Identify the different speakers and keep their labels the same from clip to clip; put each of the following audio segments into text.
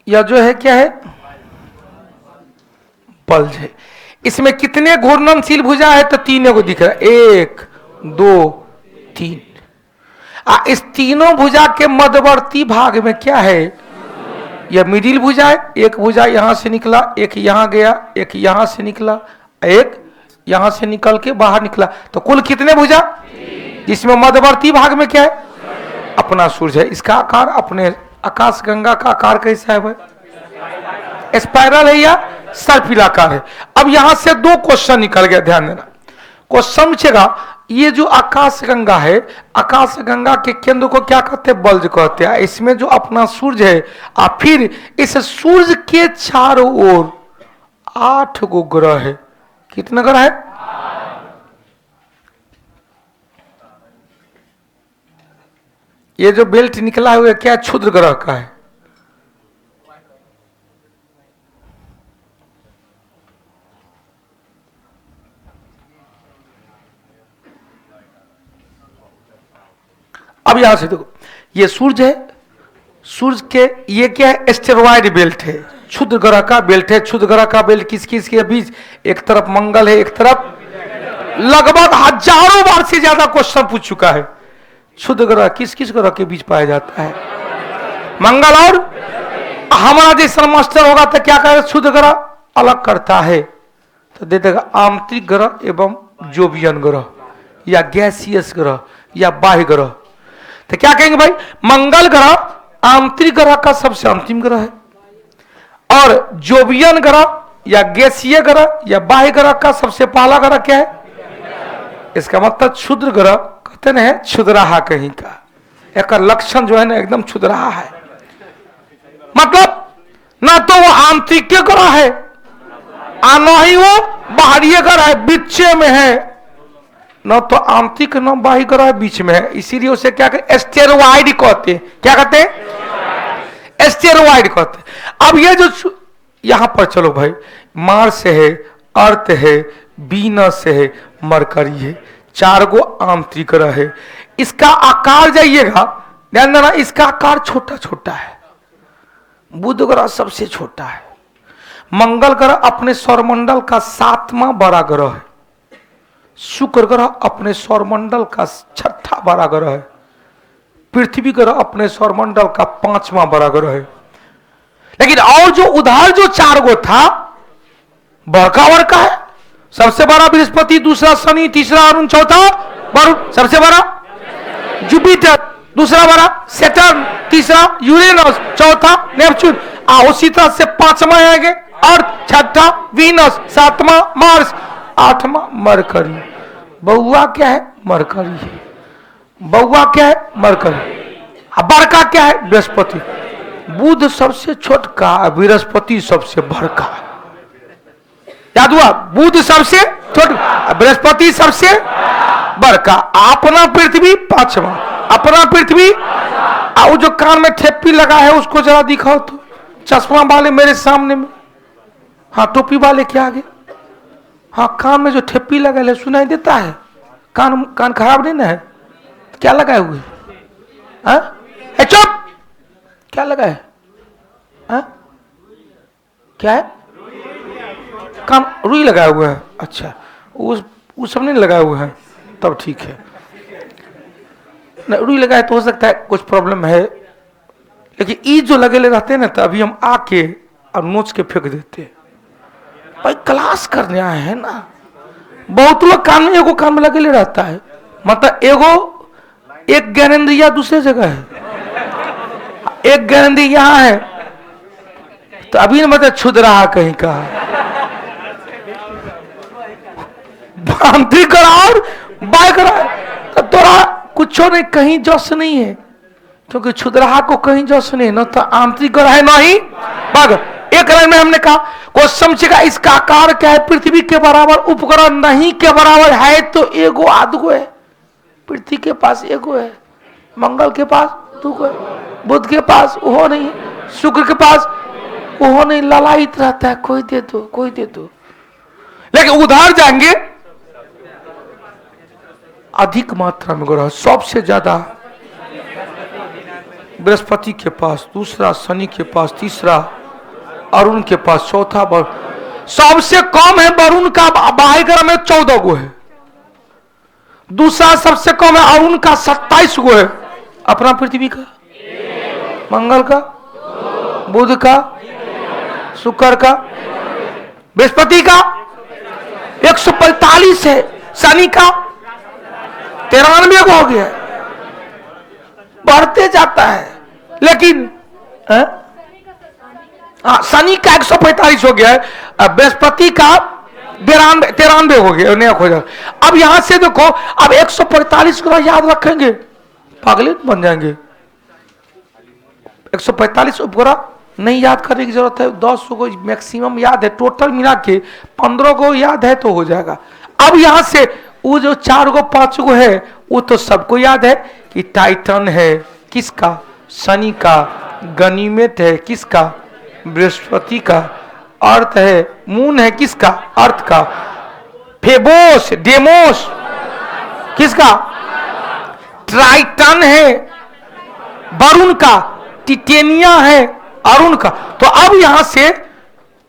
Speaker 1: या जो है क्या है, बल्ज है। इसमें कितने घूर्णनशील भुजा है? तो तीनों को दिख रहा है, 1 2 3। इस तीनों भुजा के मध्यवर्ती भाग में क्या है? यह मिडिल भुजा है। एक भुजा यहां से निकला, एक यहां गया, एक यहां से निकला, एक यहां से निकल के बाहर निकला। तो कुल कितने भुजा? जिसमें मध्यवर्ती भाग में क्या है? अपना सूर्य है। इसका आकार अपने आकाश गंगा का आकार कैसा है भाई? स्पाइरल है या सर्पिलाकार है? अब यहां से 2 क्वेश्चन निकल गया, ध्यान देना। क्वेश्चन समझेगा, ये जो आकाश गंगा है, आकाश गंगा के केंद्र को क्या कहते हैं? बल्ज कहते हैं। इसमें जो अपना सूर्य है, और फिर इस सूर्य के चारों ओर 8 गो ग्रह है। कितने ग्रह है? ये जो बेल्ट निकला हुआ है क्या क्षुद्र ग्रह का है? अब यहां से देखो, ये सूर्य है, सूर्य के ये क्या है? एस्टेरॉयड बेल्ट है, क्षुद्र ग्रह का बेल्ट है। क्षुद्र ग्रह का बेल्ट किस किस के बीच? एक तरफ मंगल है, एक तरफ, लगभग हजारों बार से ज्यादा क्वेश्चन पूछ चुका है। क्षुद्र ग्रह किस किस ग्रह के बीच पाया जाता है? मंगल और, हमारा जैसा मास्टर होगा तो क्या करेगा? क्षुद्र ग्रह अलग करता है तो दे देगा आंतरिक ग्रह एवं जोवियन ग्रह, या गैसियस ग्रह, या बाह्य ग्रह। तो क्या कहेंगे भाई? मंगल ग्रह आंतरिक ग्रह का सबसे अंतिम ग्रह है, और जोवियन ग्रह या गैसीय ग्रह या बाह्य ग्रह का सबसे पहला ग्रह क्या है? इसका मतलब क्षुद्र ग्रह कहते ना है क्षुद्राहा कहीं का, एक लक्षण जो है ना एकदम क्षुद्राहा है। मतलब ना तो वो आंतरिक ग्रह है, ना ही वो बाहरी ग्रह है, बीच में है। न तो आंतरिक न बाह्य ग्रह बीच में है, इसीलिए उसे क्या कहते? एस्टेरॉयड कहते हैं। क्या कहते हैं? एस्टेरॉयड कहते हैं। अब ये जो यहां पर चलो भाई, मार्स है, अर्थ है, वीनस है, मरकरी है, 4 गो आंतरिक ग्रह है। इसका आकार जाइएगा, ध्यान देना, इसका आकार छोटा छोटा है। बुध ग्रह सबसे छोटा है। मंगल ग्रह अपने सौरमंडल का 7वां बड़ा ग्रह है। शुक्र ग्रह अपने सौरमंडल का 6ठा बड़ा ग्रह है। पृथ्वी ग्रह अपने सौरमंडल का 5वां बड़ा ग्रह है। लेकिन और जो उधार जो 4 गो था, बड़का बड़का है। सबसे बड़ा बृहस्पति, दूसरा शनि, तीसरा अरुण, चौथा वरुण। सबसे बड़ा जुपिटर, दूसरा बड़ा सैटर्न, तीसरा यूरेनस, चौथा नेपच्यून। उसी तरह से 5वां आएंगे अर्थ, 6ठा वीनस, 7वां मार्स, 8वां मरकरी। बउआ क्या है? मरकरी है। बउआ क्या है? मरकरी। बड़का क्या है? बृहस्पति। बुध सबसे छोटका, बृहस्पति सबसे बड़का। याद हुआ? बुध सबसे छोटा, बृहस्पति सबसे बड़का। अपना पृथ्वी 5वां, अपना पृथ्वी। वो जो कान में ठेपी लगा है उसको जरा दिखाओ तो, चश्मा वाले मेरे सामने में। हाँ, टोपी वाले क्या आगे? हाँ, कान में जो ठेपी लगा है सुनाई देता है? कान खराब नहीं ना है? क्या लगाए हुए? चुप! क्या लगा है? क्या है? कान रुई लगाए हुए हैं। अच्छा, उस सब नहीं लगाए हुए हैं, तब ठीक है। रुई लगाए तो हो सकता है कुछ प्रॉब्लम है, लेकिन ई जो लगे रहते हैं ना, तो अभी हम आके और नोच के फेंक देते हैं। भाई क्लास करने आए हैं ना। बहुत लोग कान में, एगो कान में लगे रहता है, मतलब एक ज्ञानेंद्रिया दूसरे जगह है, एक ज्ञानेंद्रिय यहाँ है। तो अभी ना मतलब छुद रहा कहीं का। आंतरिक और बाह्य ग्रह, तो तोरा कुछ नहीं, कहीं जस नहीं है, क्योंकि क्षुद्रहा को कहीं जस नहीं, न तो आंतरिक ग्रह है, न ही बाह्य। एक लाइन में हमने कहा, को समझेगा इसका आकार क्या है? पृथ्वी के बराबर उपग्रह नहीं के बराबर है तो एगो आधगो है। पृथ्वी के पास एगो है, मंगल के पास 2 गो है, बुध के पास वो नहीं, शुक्र के पास वो नहीं, ललायित रहता है, कोई दे दो, कोई दे दो। लेकिन उधार जाएंगे, अधिक मात्रा में ग्रह, सबसे ज्यादा बृहस्पति के पास, दूसरा शनि के पास, तीसरा अरुण के पास, चौथा सबसे कम है वरुण का बाह्य ग्रह में 14 गो है। दूसरा सबसे कम है अरुण का 27 गो है। अपना पृथ्वी का, मंगल का, बुध का, शुक्र का, बृहस्पति का 145 है। शनि का 93 हो गया, बढ़ते जाता है। लेकिन शनि का 145 हो गया है, बृहस्पति का 93 हो गया, नया हो जाए। अब यहां से देखो, अब 145 को याद रखेंगे पागल बन जाएंगे। 145 उपग्रह नहीं याद करने की जरूरत है, 10 को मैक्सिमम याद है, टोटल मिला के 15 को याद है तो हो जाएगा। अब यहां से वो जो 4 गो 5 गो है वो तो सबको याद है कि टाइटन है किसका, शनि का, गनीमेट है किसका, बृहस्पति का, अर्थ है, मून है किसका, अर्थ का, फेबोस डेमोस किसका, ट्राइटन है वरुण का, टिटेनिया है अरुण का। तो अब यहां से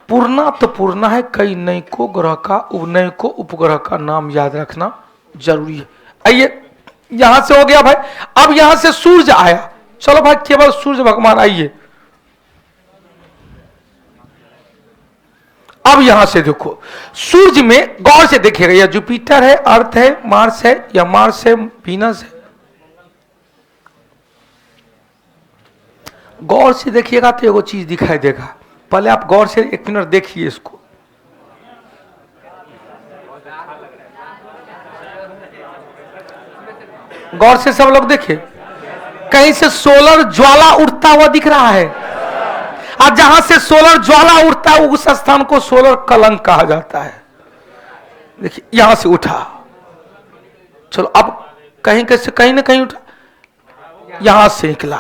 Speaker 1: पूर्णा तो पूर्णा है, कई नई को ग्रह का, नए को उपग्रह का नाम याद रखना जरूरी है। आइए यहां से हो गया भाई। अब यहां से सूर्य आया, चलो भाई केवल सूर्य भगवान आइए। अब यहां से देखो, सूर्य में गौर से देखिएगा, या जुपिटर है, अर्थ है, मार्स है, या मार्स है, वीनस है। गौर से देखिएगा तो एगो चीज दिखाई देगा। पहले आप गौर से 1 मिनट देखिए इसको। गौर से सब लोग देखिए, कहीं से सोलर ज्वाला उठता हुआ दिख रहा है, और जहां से सोलर ज्वाला उठता है उस स्थान को सोलर कलंक कहा जाता है। देखिए यहां से उठा, चलो अब कहीं कैसे, कहीं ना कहीं उठा, यहां से निकला।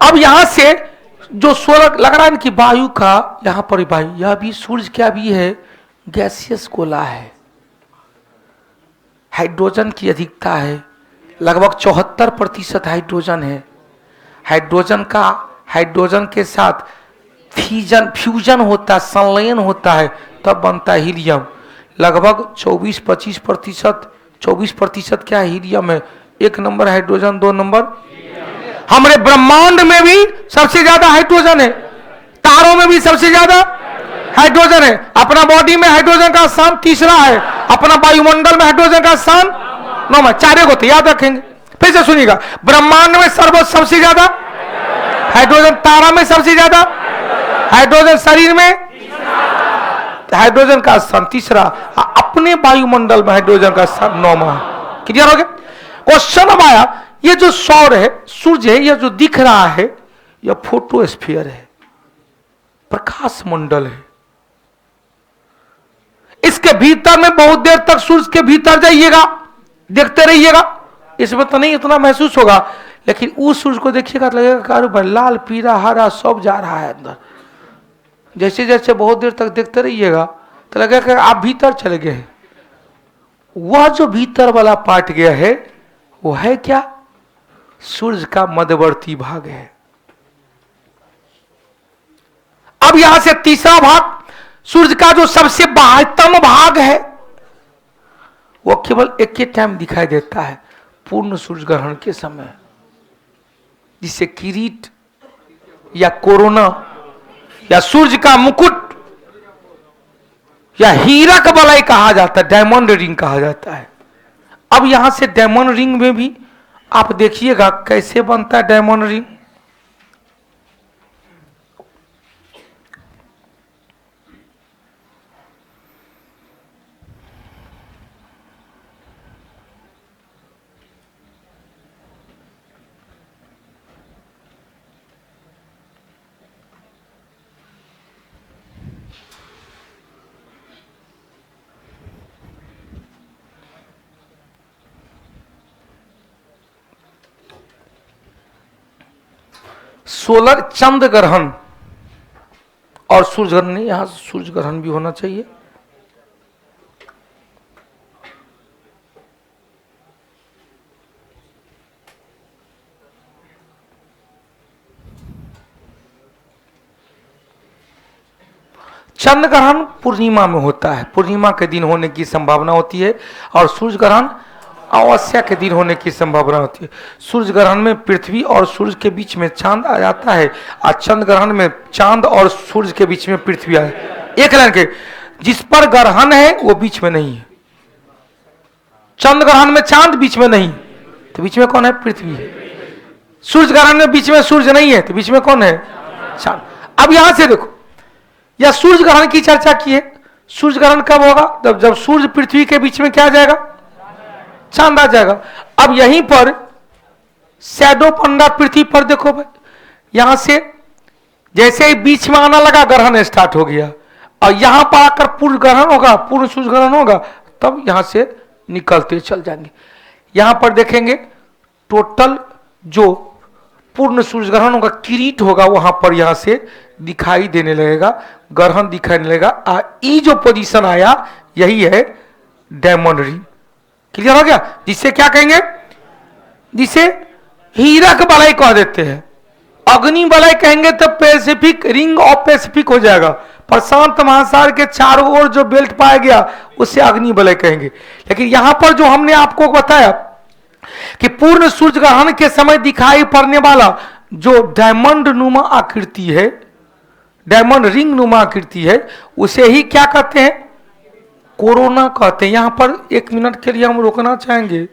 Speaker 1: अब यहां से जो सोलर लग रहा है कि वायु का, यहां पर वायु, यह भी सूर्य क्या भी है, गैसियस गोला है, हाइड्रोजन की अधिकता है, लगभग 74% हाइड्रोजन है। हाइड्रोजन के साथ फ्यूजन होता है, संलयन होता है, तब बनता है हीलियम। लगभग 24-25%, 24% क्या हीलियम है, 1 नंबर हाइड्रोजन, 2 नंबर। हमारे ब्रह्मांड में भी सबसे ज्यादा हाइड्रोजन है, तारों में भी सबसे ज्यादा हाइड्रोजन है। अपना बॉडी में हाइड्रोजन का स्थान तीसरा है, अपना वायुमंडल में हाइड्रोजन का स्थान 9, 4 को तो याद रखेंगे। फिर से सुनिएगा, ब्रह्मांड में सबसे ज्यादा हाइड्रोजन, तारा में सबसे ज्यादा हाइड्रोजन, शरीर में हाइड्रोजन का स्थान तीसरा, अपने वायुमंडल में हाइड्रोजन का स्थान 9वां। क्लियर हो गया? क्वेश्चन अब आया, ये जो सौर है, सूर्य है, यह जो दिख रहा है, यह फोटोस्फीयर है, प्रकाश मंडल है। इसके भीतर में बहुत देर तक सूर्य के भीतर जाइएगा, देखते रहिएगा, इसमें तो नहीं इतना महसूस होगा, लेकिन उस सूर्य को देखिएगा तो लगेगा लाल पीला हरा सब जा रहा है अंदर। जैसे जैसे बहुत देर तक देखते रहिएगा तो लगेगा आप भीतर चले गए हैं। वह जो भीतर वाला पार्ट गया है वो है क्या, सूर्य का मध्यवर्ती भाग है। अब यहां से तीसरा भाग, सूर्य का जो सबसे बाह्यतम भाग है, वो केवल एक ही टाइम दिखाई देता है, पूर्ण सूर्य ग्रहण के समय, जिसे किरीट या कोरोना या सूर्य का मुकुट या हीरक वलय कहा जाता है, डायमंड रिंग कहा जाता है। अब यहां से डायमंड रिंग में भी आप देखिएगा कैसे बनता है डायमंड रिंग। सोलर चंद्र ग्रहण और सूर्य ग्रहण नहीं, यहां सूर्य ग्रहण भी होना चाहिए। चंद्र ग्रहण पूर्णिमा में होता है, पूर्णिमा के दिन होने की संभावना होती है, और सूर्य ग्रहण अमावस्या के दिन होने की संभावना होती है। सूर्य ग्रहण में पृथ्वी और सूर्य के बीच में चांद आ जाता है, और चंद्र ग्रहण में चांद और सूर्य के बीच में पृथ्वी आ जाती है। एक लाइन के जिस पर ग्रहण है वो बीच में नहीं है। चंद्र ग्रहण में चांद बीच में नहीं, तो बीच में कौन है? पृथ्वी है। सूर्य ग्रहण में बीच में सूर्य नहीं है, तो बीच में कौन है? चांद। अब यहां से देखो, या सूर्य ग्रहण की चर्चा की है। सूर्य ग्रहण कब होगा? जब सूर्य पृथ्वी के बीच में क्या आ जाएगा? चांद आ जाएगा। अब यहीं पर शैडो पंडा पृथ्वी पर देखो भाई, यहां से जैसे ही बीच में आना लगा ग्रहण स्टार्ट हो गया, और यहां पर आकर पूर्ण ग्रहण होगा, पूर्ण सूर्य ग्रहण होगा, तब यहां से निकलते चल जाएंगे। यहां पर देखेंगे टोटल जो पूर्ण सूर्य ग्रहण होगा, किरीट होगा, वहां पर यहां से दिखाई देने लगेगा, ग्रहण दिखाई देने लगेगा। ये जो पोजीशन आया यही है डायमंड रिंग। क्लियर हो गया? जिसे क्या कहेंगे? जिसे हीरक वलय कह देते हैं। अग्नि वलय कहेंगे तो पैसिफिक रिंग ऑफ पैसिफिक हो जाएगा। प्रशांत महासागर के चारों ओर जो बेल्ट पाया गया उसे अग्नि वलय कहेंगे। लेकिन यहां पर जो हमने आपको बताया कि पूर्ण सूर्य ग्रहण के समय दिखाई पड़ने वाला जो डायमंड नुमा आकृति है, डायमंड रिंग नुमा आकृति है, उसे ही क्या कहते हैं? कोरोना कहते हैं। यहां पर 1 मिनट के लिए हम रोकना चाहेंगे।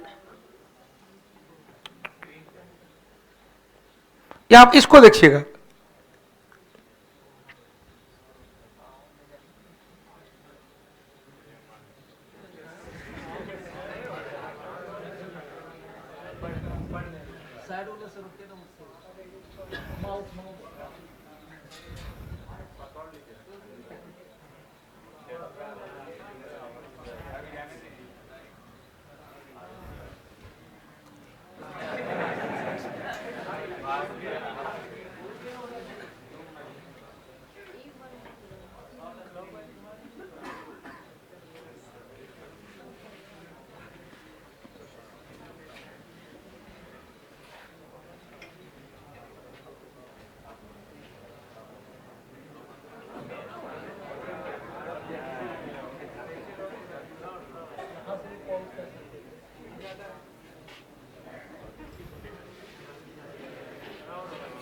Speaker 1: या आप इसको देखिएगा,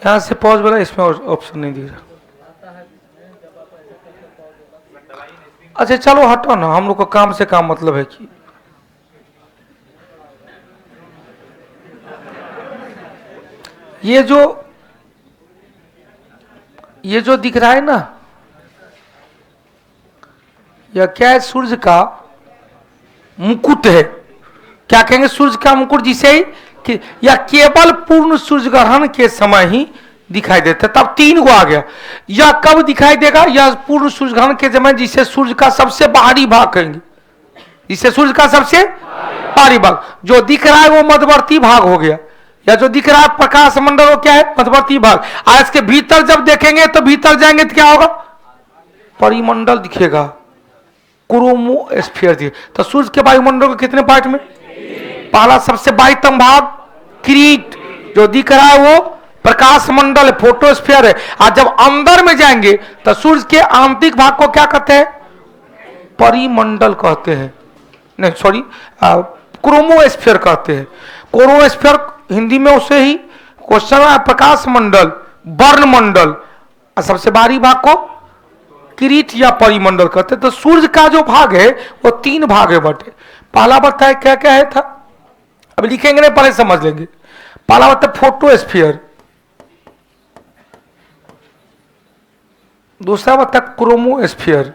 Speaker 1: यहां से पॉज वाला इसमें ऑप्शन नहीं दिख रहा। अच्छा चलो हटो ना, हम लोग का काम से काम मतलब है कि ये जो दिख रहा है ना, यह क्या है? सूर्य का मुकुट है। क्या कहेंगे? सूर्य का मुकुट, जिसे कि या केवल पूर्ण सूर्य ग्रहण के समय ही दिखाई देता है। तब 3 गो आ गया। यह कब दिखाई देगा? यह पूर्ण सूर्य ग्रहण के समय, जिसे सूर्य का सबसे बाहरी भाग कहेंगे, जिसे सूर्य का सबसे बाहरी भाग जो दिख रहा है वो मध्यवर्ती भाग हो गया, या जो दिख रहा है प्रकाश मंडल वो क्या है? मध्यवर्ती भाग। आज इसके भीतर जब देखेंगे तो भीतर जाएंगे तो क्या होगा? परिमंडल दिखेगा, क्रोमोस्फीयर दिखेगा। तो सूर्य के वायुमंडल के कितने पार्ट में? पहला सबसे बाह्यतम भाग किरीट, जो दिख रहा है वो प्रकाश मंडल फोटोस्फीयर है। और जब अंदर में जाएंगे तो सूर्य के आंतरिक भाग को क्या कहते हैं? परिमंडल कहते हैं, नहीं सॉरी, क्रोमोस्फीयर कहते हैं। क्रोमोस्फीयर हिंदी में उसे ही क्वेश्चन है, प्रकाश मंडल, वर्ण मंडल, और सबसे बाहरी भाग को किरीट या परिमंडल कहते हैं। तो सूर्य का जो भाग है वो 3 भाग है बटे। पहला बताया क्या क्या है था, अब लिखेंगे नहीं, पहले समझ लेंगे। पहला बताया फोटोस्फीयर, दूसरा बताया क्रोमोस्फीयर,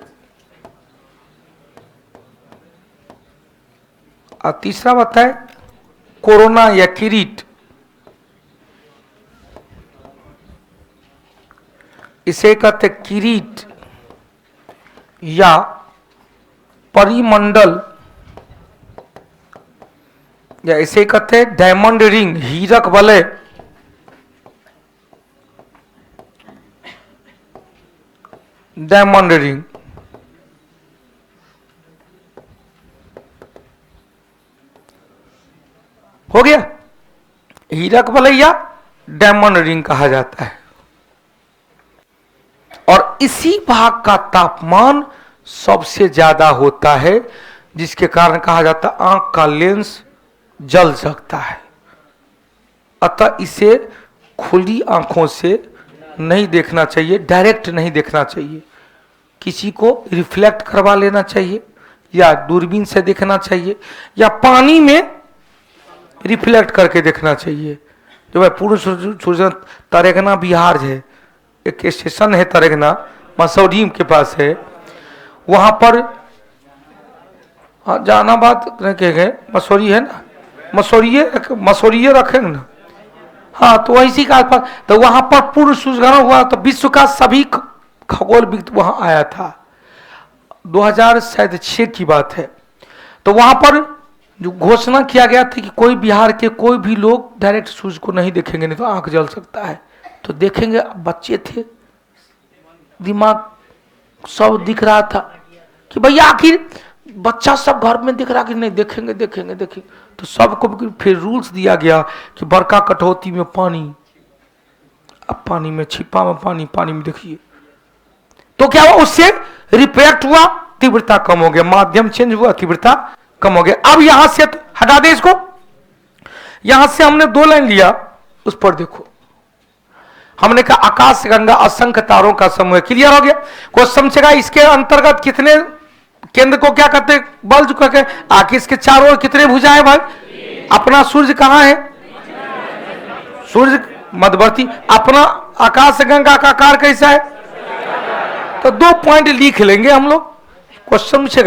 Speaker 1: और तीसरा बताया कोरोना या किरीट। इसे कहते किरीट या परिमंडल, या इसे कहते हैं डायमंड रिंग, हीरक वलय। डायमंड रिंग हो गया, हीरक वलय या डायमंड रिंग कहा जाता है। और इसी भाग का तापमान सबसे ज्यादा होता है, जिसके कारण कहा जाता है आंख का लेंस जल सकता है। अतः इसे खुली आंखों से नहीं देखना चाहिए, डायरेक्ट नहीं देखना चाहिए, किसी को रिफ्लेक्ट करवा लेना चाहिए, या दूरबीन से देखना चाहिए, या पानी में रिफ्लेक्ट करके देखना चाहिए। जो भाई पूर्ण सूर्य तरेगना बिहार है, एक स्टेशन है तरेगना, मसौरी के पास है, वहां पर जहानाबाद गए, मसौरी है ना, मसौरिये रखेंगे ना, हाँ, तो वही का आसपास, तो वहां पर पूर्ण सूर्यग्रहण हुआ, तो विश्व का सभी खगोल वहां आया था। 2006 की बात है। तो वहां पर जो घोषणा किया गया था कि कोई बिहार के कोई भी लोग डायरेक्ट सूर्य को नहीं देखेंगे, नहीं तो आंख जल सकता है। तो देखेंगे, बच्चे थे, दिमाग सब दिख रहा था कि भैया आखिर बच्चा सब घर में दिख रहा कि नहीं, देखेंगे देखेंगे देखेंगे। तो सबको फिर रूल्स दिया गया कि बड़का कटौती में पानी, अब पानी में, छिपा में पानी, पानी में देखिए। तो क्या हुआ, उससे रिफ्लेक्ट हुआ, तीव्रता कम हो गया, माध्यम चेंज हुआ, तीव्रता कम हो गया। अब यहां से हटा दे इसको, यहां से हमने 2 लाइन लिया, उस पर देखो, हमने कहा आकाश गंगा असंख्य तारों का समूह। क्लियर हो गया? क्वेश्चन से इसके अंतर्गत कितने केंद्र को क्या कहते हैं, बल जो कहते हैं, आखिर इसके चारों ओर कितने भुजा है भाई? अपना सूर्य कहां है? सूर्य मध्यवर्ती। अपना आकाश गंगा का आकार कैसा है? तो 2 पॉइंट लिख लेंगे हम लोग, क्वेश्चन से